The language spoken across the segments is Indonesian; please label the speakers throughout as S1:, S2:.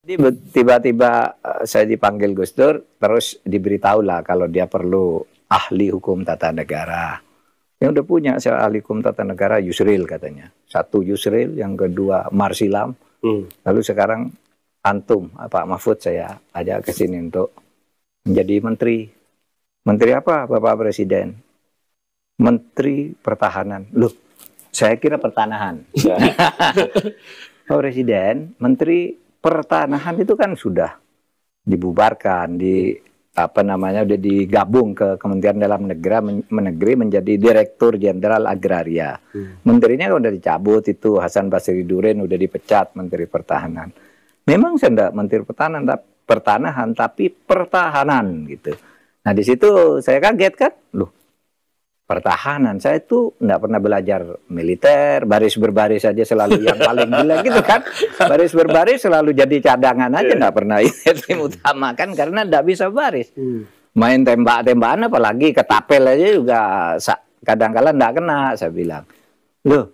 S1: Jadi tiba-tiba saya dipanggil Gus Dur, terus diberitahu lah kalau dia perlu ahli hukum tata negara. Yang udah punya saya ahli hukum tata negara Yusril katanya. Satu Yusril, yang kedua Marsilam. Lalu sekarang antum, Pak Mahfud saya ajak ke sini untuk menjadi menteri. Menteri apa Bapak Presiden? Menteri Pertahanan. Loh, saya kira pertanahan. Pak Presiden, Menteri Pertanahan itu kan sudah dibubarkan, udah digabung ke Kementerian Dalam Negeri menjadi Direktur Jenderal Agraria. Menterinya udah dicabut itu, Hasan Basri Durin udah dipecat Menteri Pertahanan. Memang saya enggak Menteri Pertahanan tapi pertahanan gitu. Nah di situ saya kaget kan, loh pertahanan, saya itu enggak pernah belajar militer, baris berbaris saja selalu yang paling gila gitu kan. Baris berbaris selalu jadi cadangan aja, enggak pernah tim utamakan karena enggak bisa baris. Main tembak-tembakan apalagi ketapel aja juga kadang-kala enggak kena, saya bilang. Loh,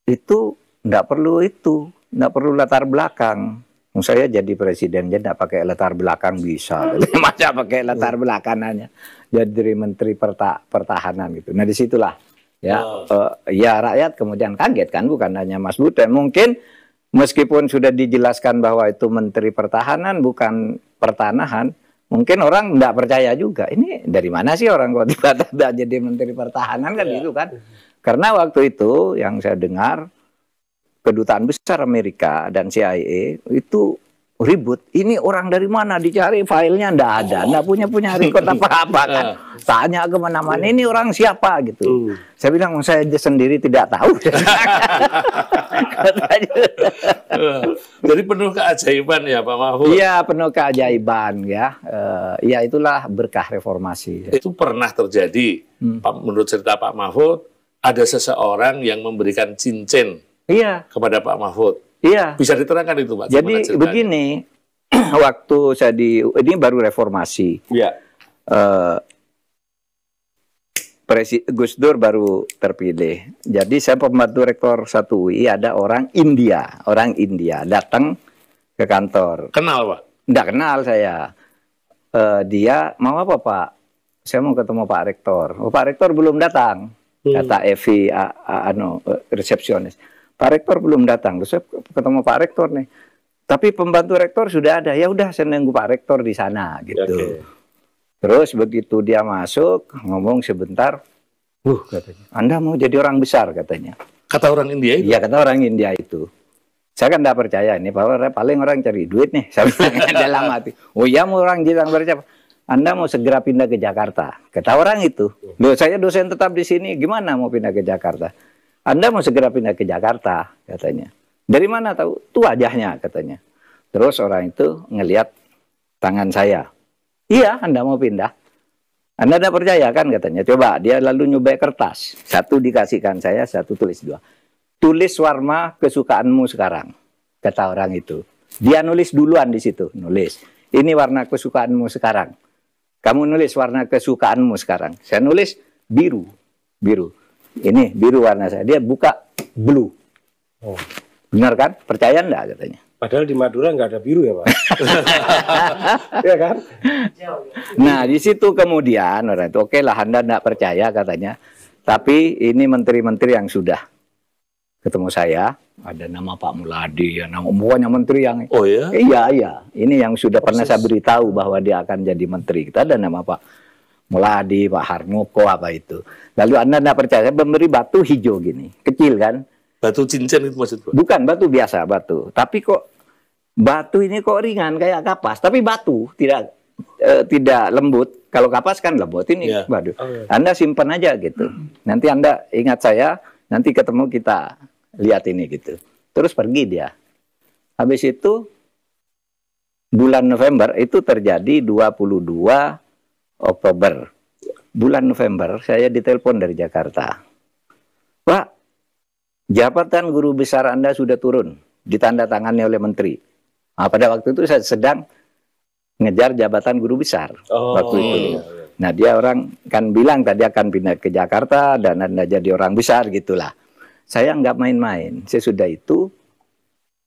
S1: itu enggak perlu latar belakang. Saya jadi presiden aja enggak pakai latar belakang bisa. Masa pakai latar belakangannya. Jadi Menteri Pertahanan gitu. Nah disitulah ya rakyat kemudian kaget kan, bukan hanya Mas Butet. Mungkin meskipun sudah dijelaskan bahwa itu Menteri Pertahanan bukan pertanahan, mungkin orang enggak percaya juga. Ini dari mana sih orang kok tiba-tiba jadi Menteri Pertahanan kan gitu kan? Karena waktu itu yang saya dengar Kedutaan Besar Amerika dan CIA itu ribut. Ini orang dari mana, dicari filenya ndak ada, ndak punya record apa-apa kan. Tanya kemana-mana, ini orang siapa gitu. Saya bilang saya sendiri tidak tahu.
S2: Jadi penuh keajaiban ya Pak Mahfud.
S1: Iya penuh keajaiban ya. Ya itulah berkah reformasi.
S2: Itu pernah terjadi. Menurut cerita Pak Mahfud, ada seseorang yang memberikan cincin kepada Pak Mahfud.
S1: Iya.
S2: Bisa diterangkan itu Pak?
S1: Jadi begini, waktu saya ini baru reformasi. Iya. Gus Dur baru terpilih. Jadi saya pembantu rektor 1 UI, ada orang India datang ke kantor.
S2: Kenal Pak?
S1: Nggak kenal saya. Dia mau apa Pak? Saya mau ketemu Pak Rektor. Oh, Pak Rektor belum datang, kata Evi, resepsionis. Pak Rektor belum datang, terus saya ketemu Pak Rektor nih. Tapi pembantu rektor sudah ada. Ya udah saya nunggu Pak Rektor di sana gitu. Terus begitu dia masuk, ngomong sebentar, katanya, Anda mau jadi orang besar katanya.
S2: Kata orang India itu?
S1: Iya kata orang India itu. Saya kan tidak percaya ini, bahwa paling orang cari duit nih. Saya bilang dalam hati. Oh iya mau orang jadi orang bercapa. Anda mau segera pindah ke Jakarta. Kata orang itu. Loh saya dosen tetap di sini, gimana mau pindah ke Jakarta? Anda mau segera pindah ke Jakarta, katanya. Dari mana tahu? Itu wajahnya, katanya. Terus orang itu ngelihat tangan saya. Iya, Anda mau pindah. Anda tidak percaya kan, katanya. Coba, dia lalu nyobek kertas. Satu dikasihkan saya, satu tulis 2. Tulis warna kesukaanmu sekarang, kata orang itu. Dia nulis duluan di situ, nulis. Ini warna kesukaanmu sekarang. Kamu nulis warna kesukaanmu sekarang. Saya nulis biru. Ini biru warna saya. Dia buka blue. Benar kan? Percaya enggak katanya?
S3: Padahal di Madura nggak ada biru ya Pak. Iya kan?
S1: Nah di situ kemudian orang itu oke lah Anda enggak percaya katanya. Tapi ini menteri-menteri yang sudah ketemu saya. Ada nama Pak Muladi, ya, nama pokoknya menteri yang.
S2: Oh ya?
S1: Iya. Ini yang sudah pernah saya beritahu bahwa dia akan jadi menteri. Kita ada nama Pak Muladi, Pak Harmoko, apa itu. Lalu Anda tidak percaya, memberi batu hijau gini, kecil kan?
S2: Batu cincin itu maksud Pak?
S1: Bukan, batu biasa, batu. Tapi kok batu ini kok ringan kayak kapas, tapi batu tidak lembut. Kalau kapas kan lembut, ini batu. Anda simpan aja gitu. Nanti Anda ingat saya, nanti ketemu kita lihat ini gitu. Terus pergi dia. Habis itu bulan November itu terjadi 22 Oktober, bulan November, saya ditelepon dari Jakarta. Pak, jabatan guru besar Anda sudah turun, ditandatangani oleh menteri. Nah, pada waktu itu saya sedang ngejar jabatan guru besar. Waktu itu. Nah, dia orang kan bilang tadi akan pindah ke Jakarta dan Anda jadi orang besar, gitulah. Saya nggak main-main. Sesudah itu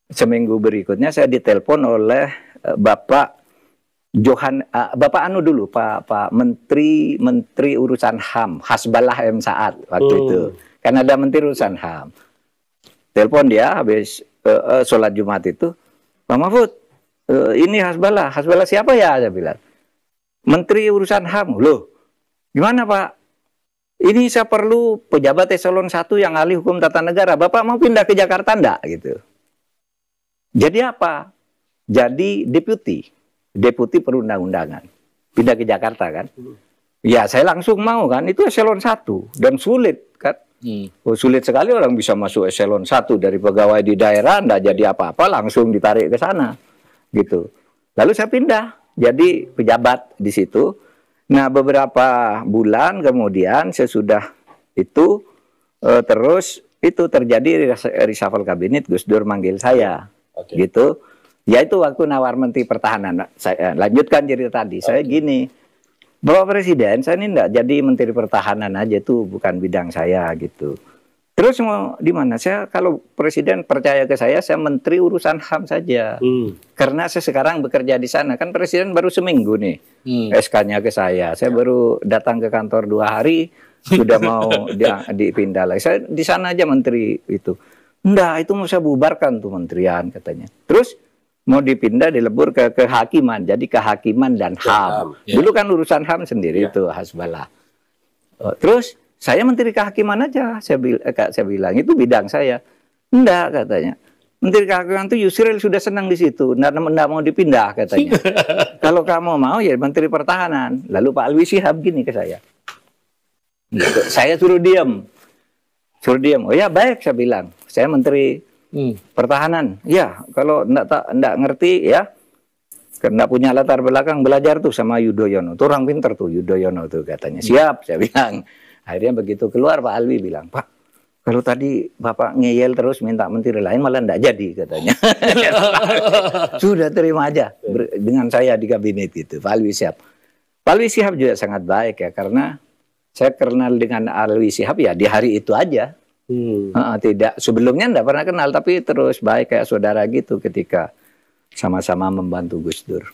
S1: seminggu berikutnya saya ditelepon oleh Bapak Bapak anu dulu, Pak Menteri Urusan HAM, Hasbalah M. Saad waktu itu. Kan ada Menteri Urusan HAM. Telepon dia habis sholat Jumat itu, Pak Mahfud, ini Hasbalah siapa ya? Saya bilang, Menteri Urusan HAM. Loh, gimana Pak? Ini saya perlu pejabat eselon 1 yang ahli hukum tata negara. Bapak mau pindah ke Jakarta enggak? Gitu. Jadi apa? Jadi deputi perundang-undangan. Pindah ke Jakarta kan. Ya saya langsung mau kan. Itu eselon 1. Dan sulit kan. Sulit sekali orang bisa masuk eselon 1 dari pegawai di daerah. Enggak jadi apa-apa langsung ditarik ke sana. Gitu. Lalu saya pindah. Jadi pejabat di situ. Nah beberapa bulan kemudian sesudah itu terus itu terjadi reshuffle kabinet, Gus Dur manggil saya. Gitu. Ya itu waktu nawar Menteri Pertahanan. Saya lanjutkan cerita tadi. Saya gini, Bapak Presiden, saya ini enggak jadi Menteri Pertahanan aja, itu bukan bidang saya gitu. Terus mau di mana? Saya kalau Presiden percaya ke saya Menteri Urusan HAM saja. Karena saya sekarang bekerja di sana. Kan Presiden baru seminggu nih SK-nya ke saya. Saya baru datang ke kantor 2 hari sudah mau dipindah lagi. Saya di sana aja Menteri itu. Enggak, itu mau saya bubarkan tuh menterian katanya. Terus mau dipindah dilebur ke kehakiman. Jadi kehakiman dan HAM. Dulu kan urusan HAM sendiri itu Hasbalah. Terus saya Menteri Kehakiman aja. Saya bilang itu bidang saya. Enggak katanya. Menteri Kehakiman itu Yusril sudah senang di situ. Enggak mau dipindah katanya. Kalau kamu mau ya Menteri Pertahanan. Lalu Pak Alwi Shihab gini ke saya. Gitu. Saya suruh diam. Oh ya baik saya bilang. Saya Menteri Pertahanan. Ya kalau enggak ngerti ya. Enggak punya latar belakang belajar tuh sama Yudhoyono. Itu orang pinter tuh Yudhoyono tuh katanya. Siap saya bilang. Akhirnya begitu keluar Pak Alwi bilang, Pak, kalau tadi Bapak ngeyel terus minta menteri lain malah enggak jadi katanya. Sudah terima aja dengan saya di kabinet itu. Pak Alwi Shihab. Pak Alwi Shihab juga sangat baik ya karena saya kenal dengan Alwi Shihab ya di hari itu aja. Tidak sebelumnya enggak pernah kenal tapi terus baik kayak saudara gitu ketika sama-sama membantu Gus Dur.